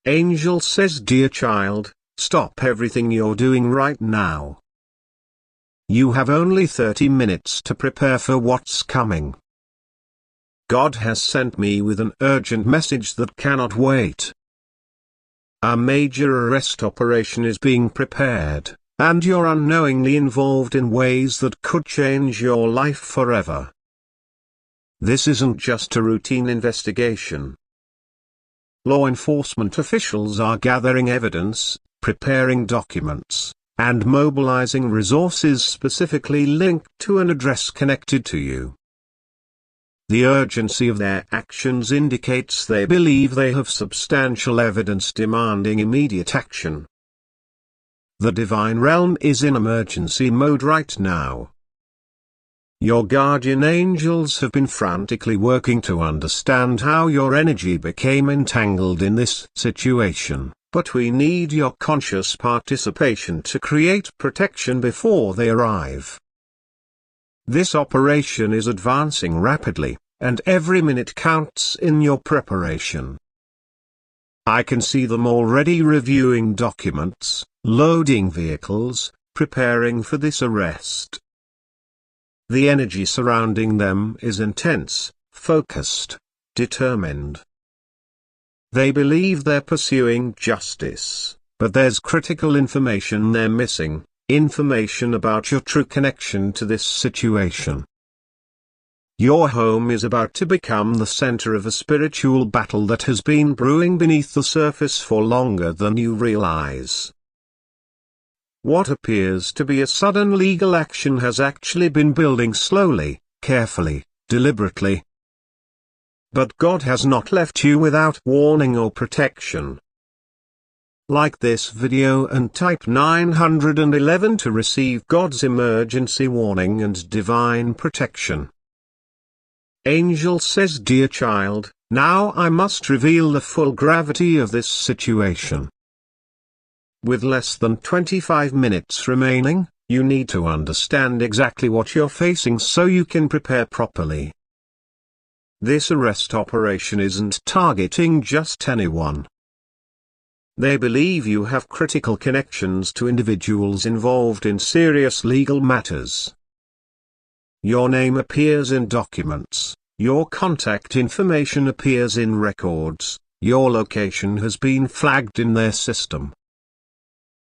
Angel says, dear child, stop everything you're doing right now. You have only 30 minutes to prepare for what's coming. God has sent me with an urgent message that cannot wait. A major arrest operation is being prepared, and you're unknowingly involved in ways that could change your life forever. This isn't just a routine investigation. Law enforcement officials are gathering evidence, preparing documents, and mobilizing resources specifically linked to an address connected to you. The urgency of their actions indicates they believe they have substantial evidence demanding immediate action. The divine realm is in emergency mode right now. Your guardian angels have been frantically working to understand how your energy became entangled in this situation, but we need your conscious participation to create protection before they arrive. This operation is advancing rapidly, and every minute counts in your preparation. I can see them already reviewing documents, loading vehicles, preparing for this arrest. The energy surrounding them is intense, focused, determined. They believe they're pursuing justice, but there's critical information they're missing, information about your true connection to this situation. Your home is about to become the center of a spiritual battle that has been brewing beneath the surface for longer than you realize. What appears to be a sudden legal action has actually been building slowly, carefully, deliberately. But God has not left you without warning or protection. Like this video and type 911 to receive God's emergency warning and divine protection. Angel says, dear child, now I must reveal the full gravity of this situation. With less than 25 minutes remaining, you need to understand exactly what you're facing so you can prepare properly. This arrest operation isn't targeting just anyone. They believe you have critical connections to individuals involved in serious legal matters. Your name appears in documents, your contact information appears in records, your location has been flagged in their system.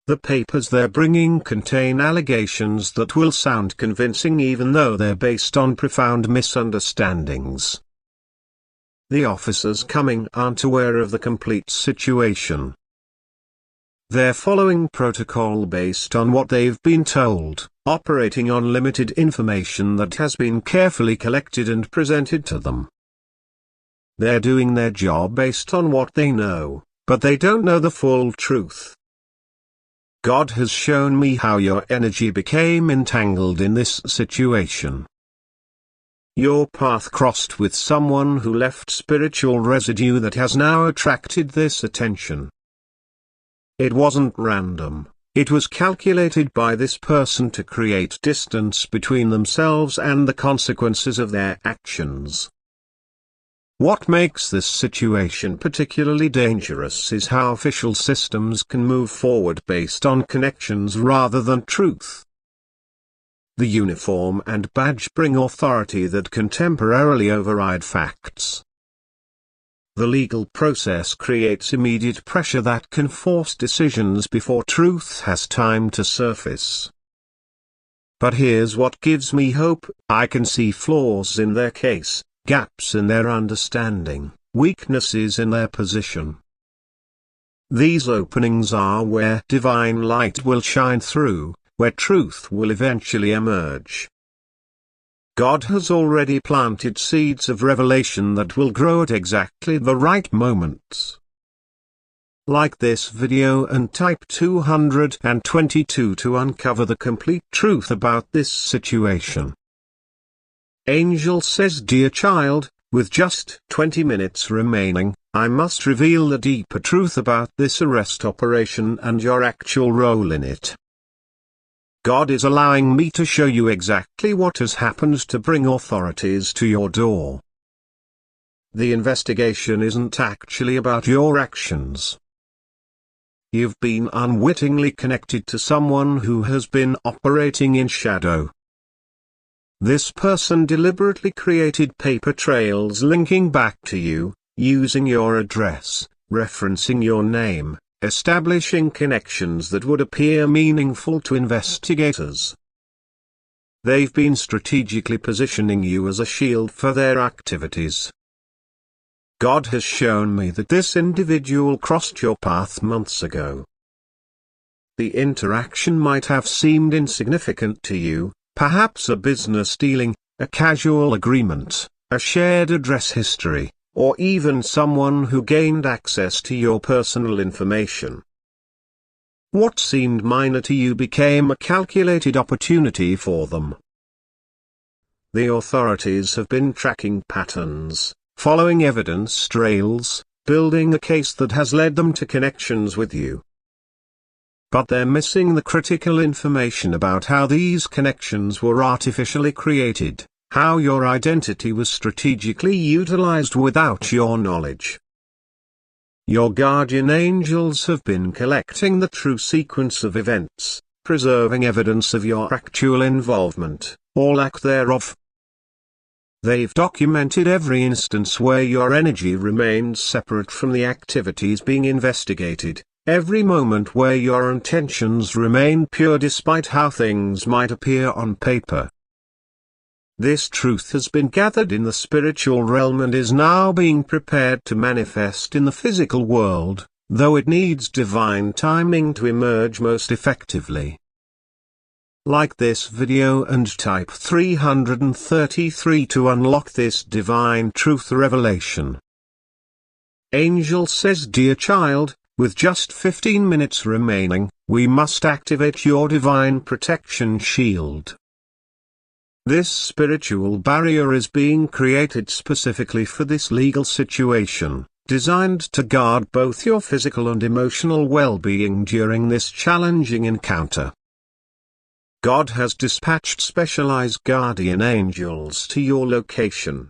The papers they're bringing contain allegations that will sound convincing even though they're based on profound misunderstandings. The officers coming aren't aware of the complete situation. They're following protocol based on what they've been told, operating on limited information that has been carefully collected and presented to them. They're doing their job based on what they know, but they don't know the full truth. God has shown me how your energy became entangled in this situation. Your path crossed with someone who left spiritual residue that has now attracted this attention. It wasn't random, it was calculated by this person to create distance between themselves and the consequences of their actions. What makes this situation particularly dangerous is how official systems can move forward based on connections rather than truth. The uniform and badge bring authority that can temporarily override facts. The legal process creates immediate pressure that can force decisions before truth has time to surface. But here's what gives me hope: I can see flaws in their case, gaps in their understanding, weaknesses in their position. These openings are where divine light will shine through, where truth will eventually emerge. God has already planted seeds of revelation that will grow at exactly the right moments. Like this video and type 222 to uncover the complete truth about this situation. Angel says, dear child, with just 20 minutes remaining, I must reveal the deeper truth about this arrest operation and your actual role in it. God is allowing me to show you exactly what has happened to bring authorities to your door. The investigation isn't actually about your actions. you've been unwittingly connected to someone who has been operating in shadow. This person deliberately created paper trails linking back to you, using your address, referencing your name, establishing connections that would appear meaningful to investigators. They've been strategically positioning you as a shield for their activities. God has shown me that this individual crossed your path months ago. The interaction might have seemed insignificant to you, perhaps a business dealing, a casual agreement, a shared address history, or even someone who gained access to your personal information. What seemed minor to you became a calculated opportunity for them. The authorities have been tracking patterns, following evidence trails, building a case that has led them to connections with you. But they're missing the critical information about how these connections were artificially created, how your identity was strategically utilized without your knowledge. Your guardian angels have been collecting the true sequence of events, preserving evidence of your actual involvement, or lack thereof. They've documented every instance where your energy remained separate from the activities being investigated, every moment where your intentions remained pure despite how things might appear on paper. This truth has been gathered in the spiritual realm and is now being prepared to manifest in the physical world, though it needs divine timing to emerge most effectively. Like this video and type 333 to unlock this divine truth revelation. Angel says, "Dear child, with just 15 minutes remaining, we must activate your divine protection shield. This spiritual barrier is being created specifically for this legal situation, designed to guard both your physical and emotional well-being during this challenging encounter. God has dispatched specialized guardian angels to your location.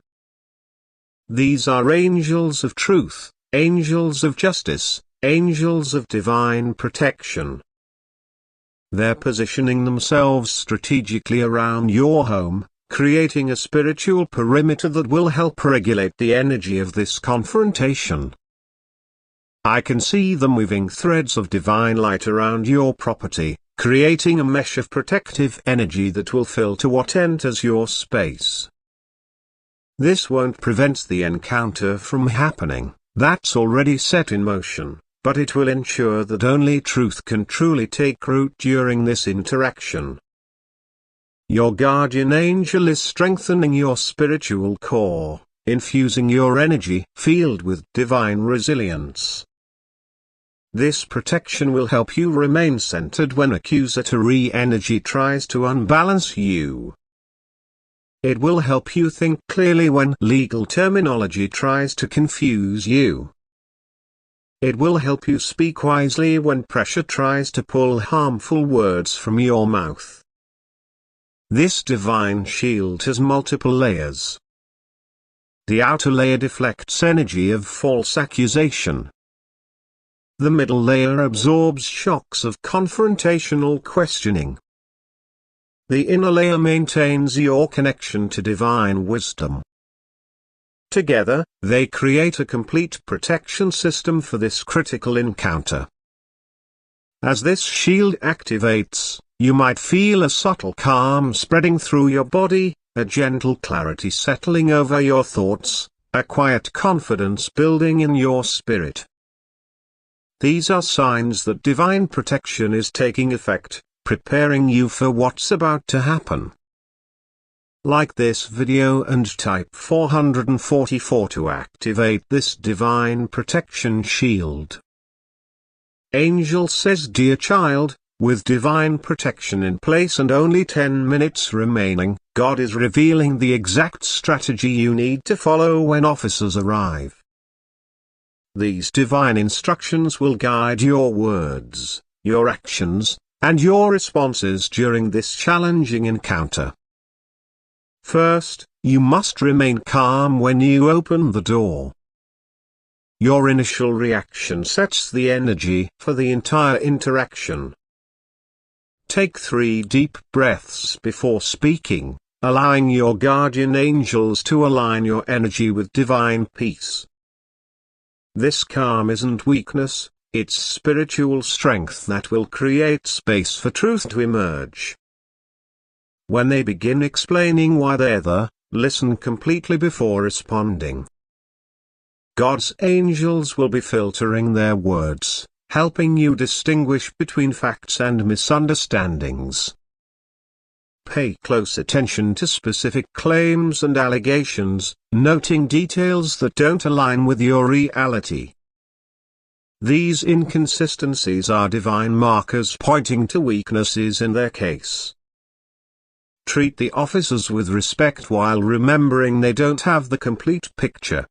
These are angels of truth, angels of justice, angels of divine protection. They're positioning themselves strategically around your home, creating a spiritual perimeter that will help regulate the energy of this confrontation. I can see them weaving threads of divine light around your property, creating a mesh of protective energy that will filter what enters your space. This won't prevent the encounter from happening, that's already set in motion, but it will ensure that only truth can truly take root during this interaction. Your guardian angel is strengthening your spiritual core, infusing your energy field with divine resilience. This protection will help you remain centered when accusatory energy tries to unbalance you. It will help you think clearly when legal terminology tries to confuse you. It will help you speak wisely when pressure tries to pull harmful words from your mouth. This divine shield has multiple layers. The outer layer deflects energy of false accusation. The middle layer absorbs shocks of confrontational questioning. The inner layer maintains your connection to divine wisdom. Together, they create a complete protection system for this critical encounter. As this shield activates, you might feel a subtle calm spreading through your body, a gentle clarity settling over your thoughts, a quiet confidence building in your spirit. These are signs that divine protection is taking effect, preparing you for what's about to happen. Like this video and type 444 to activate this divine protection shield. Angel says, "Dear child, with divine protection in place and only 10 minutes remaining, God is revealing the exact strategy you need to follow when officers arrive. These divine instructions will guide your words, your actions, and your responses during this challenging encounter. First, you must remain calm when you open the door. Your initial reaction sets the energy for the entire interaction. Take 3 deep breaths before speaking, allowing your guardian angels to align your energy with divine peace. This calm isn't weakness, it's spiritual strength that will create space for truth to emerge. When they begin explaining why they're there, listen completely before responding. God's angels will be filtering their words, helping you distinguish between facts and misunderstandings. Pay close attention to specific claims and allegations, noting details that don't align with your reality. These inconsistencies are divine markers pointing to weaknesses in their case. Treat the officers with respect while remembering they don't have the complete picture.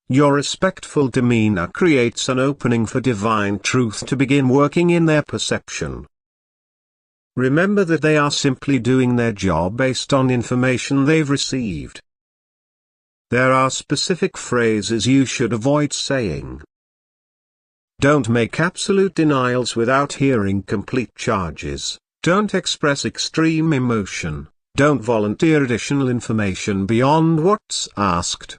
Your respectful demeanor creates an opening for divine truth to begin working in their perception. Remember that they are simply doing their job based on information they've received. There are specific phrases you should avoid saying. Don't make absolute denials without hearing complete charges. Don't express extreme emotion. Don't volunteer additional information beyond what's asked.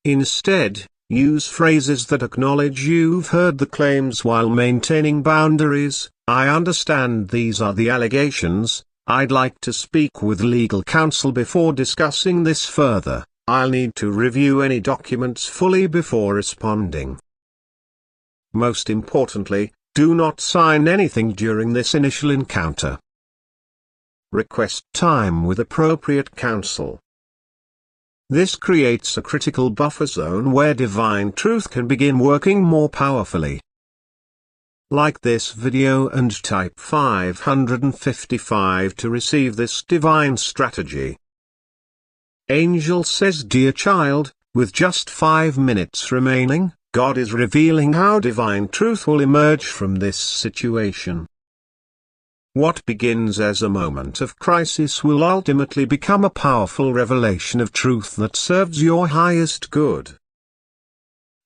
Instead, use phrases that acknowledge you've heard the claims while maintaining boundaries. I understand these are the allegations. I'd like to speak with legal counsel before discussing this further. I'll need to review any documents fully before responding. Most importantly, do not sign anything during this initial encounter. Request time with appropriate counsel. This creates a critical buffer zone where divine truth can begin working more powerfully. Like this video and type 555 to receive this divine strategy. Angel says, dear child, with just 5 minutes remaining, God is revealing how divine truth will emerge from this situation. What begins as a moment of crisis will ultimately become a powerful revelation of truth that serves your highest good.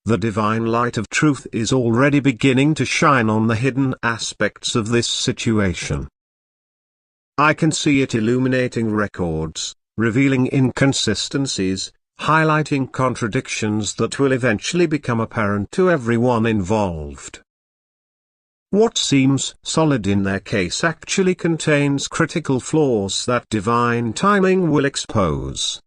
The divine light of truth is already beginning to shine on the hidden aspects of this situation. I can see it illuminating records, revealing inconsistencies, highlighting contradictions that will eventually become apparent to everyone involved. What seems solid in their case actually contains critical flaws that divine timing will expose.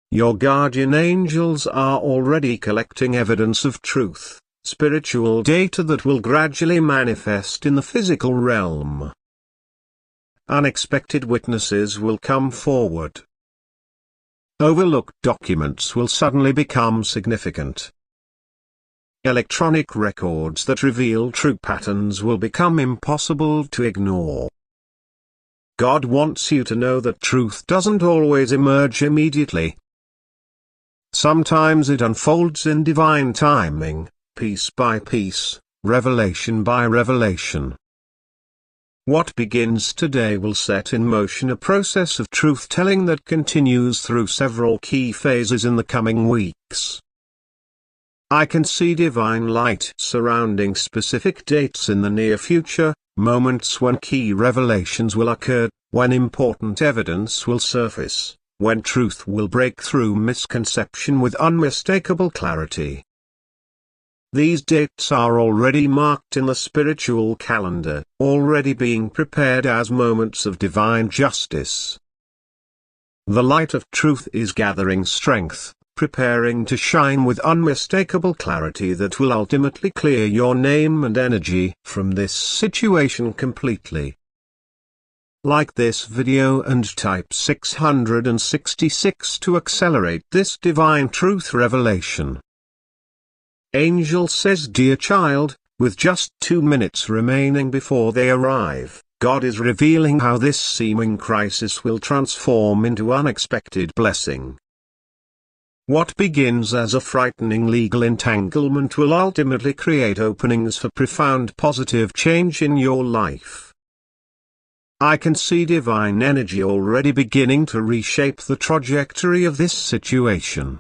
Your guardian angels are already collecting evidence of truth, spiritual data that will gradually manifest in the physical realm. Unexpected witnesses will come forward. Overlooked documents will suddenly become significant. Electronic records that reveal true patterns will become impossible to ignore. God wants you to know that truth doesn't always emerge immediately. Sometimes it unfolds in divine timing, piece by piece, revelation by revelation. What begins today will set in motion a process of truth-telling that continues through several key phases in the coming weeks. I can see divine light surrounding specific dates in the near future, moments when key revelations will occur, when important evidence will surface, when truth will break through misconception with unmistakable clarity. These dates are already marked in the spiritual calendar, already being prepared as moments of divine justice. The light of truth is gathering strength, preparing to shine with unmistakable clarity that will ultimately clear your name and energy from this situation completely. Like this video and type 666 to accelerate this divine truth revelation. Angel says, dear child, with just 2 minutes remaining before they arrive, God is revealing how this seeming crisis will transform into unexpected blessing. What begins as a frightening legal entanglement will ultimately create openings for profound positive change in your life. I can see divine energy already beginning to reshape the trajectory of this situation.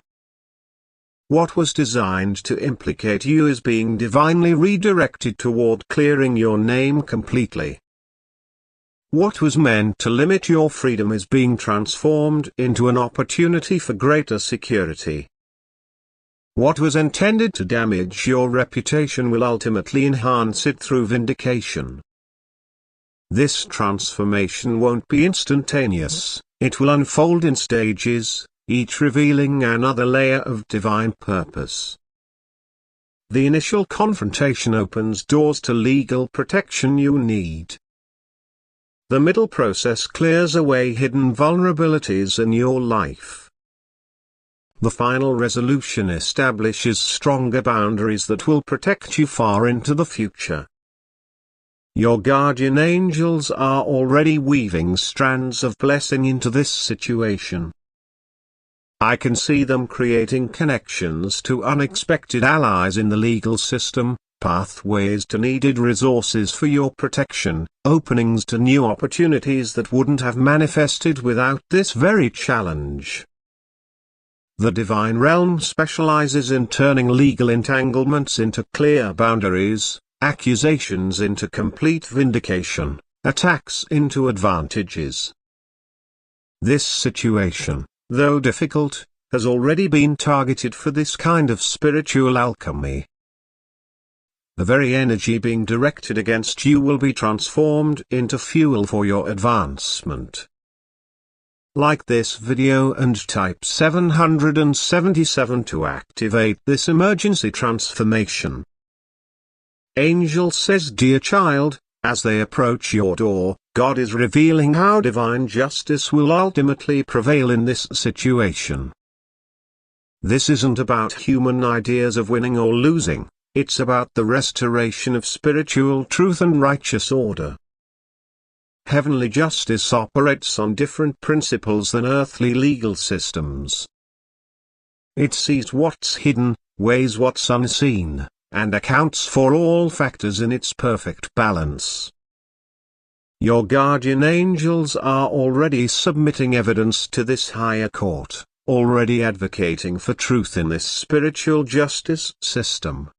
What was designed to implicate you is being divinely redirected toward clearing your name completely. What was meant to limit your freedom is being transformed into an opportunity for greater security. What was intended to damage your reputation will ultimately enhance it through vindication. This transformation won't be instantaneous, it will unfold in stages, each revealing another layer of divine purpose. The initial confrontation opens doors to legal protection you need. The middle process clears away hidden vulnerabilities in your life. The final resolution establishes stronger boundaries that will protect you far into the future. Your guardian angels are already weaving strands of blessing into this situation. I can see them creating connections to unexpected allies in the legal system, pathways to needed resources for your protection, openings to new opportunities that wouldn't have manifested without this very challenge. The divine realm specializes in turning legal entanglements into clear boundaries, accusations into complete vindication, attacks into advantages. This situation, though difficult, has already been targeted for this kind of spiritual alchemy. The very energy being directed against you will be transformed into fuel for your advancement. Like this video and type 777 to activate this emergency transformation. Angel says, dear child, as they approach your door, God is revealing how divine justice will ultimately prevail in this situation. This isn't about human ideas of winning or losing, it's about the restoration of spiritual truth and righteous order. Heavenly justice operates on different principles than earthly legal systems. It sees what's hidden, weighs what's unseen, and accounts for all factors in its perfect balance. Your guardian angels are already submitting evidence to this higher court, already advocating for truth in this spiritual justice system.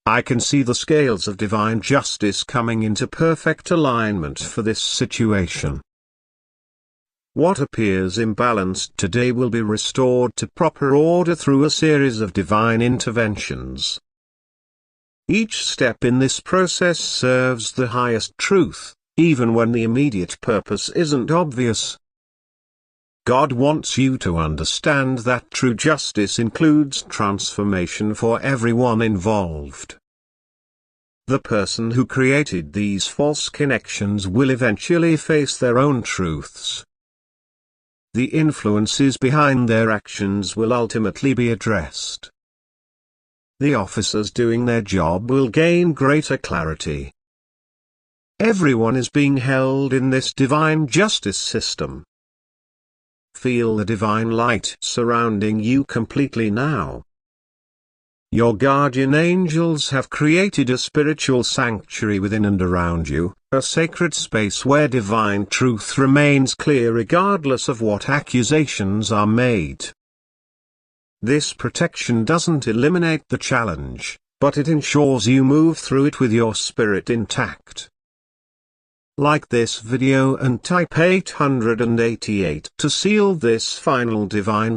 I can see the scales of divine justice coming into perfect alignment for this situation. What appears imbalanced today will be restored to proper order through a series of divine interventions. Each step in this process serves the highest truth, even when the immediate purpose isn't obvious. God wants you to understand that true justice includes transformation for everyone involved. The person who created these false connections will eventually face their own truths. The influences behind their actions will ultimately be addressed. The officers doing their job will gain greater clarity. Everyone is being held in this divine justice system. Feel the divine light surrounding you completely now. Your guardian angels have created a spiritual sanctuary within and around you, a sacred space where divine truth remains clear regardless of what accusations are made. This protection doesn't eliminate the challenge, but it ensures you move through it with your spirit intact. Like this video and type 888 to seal this final divine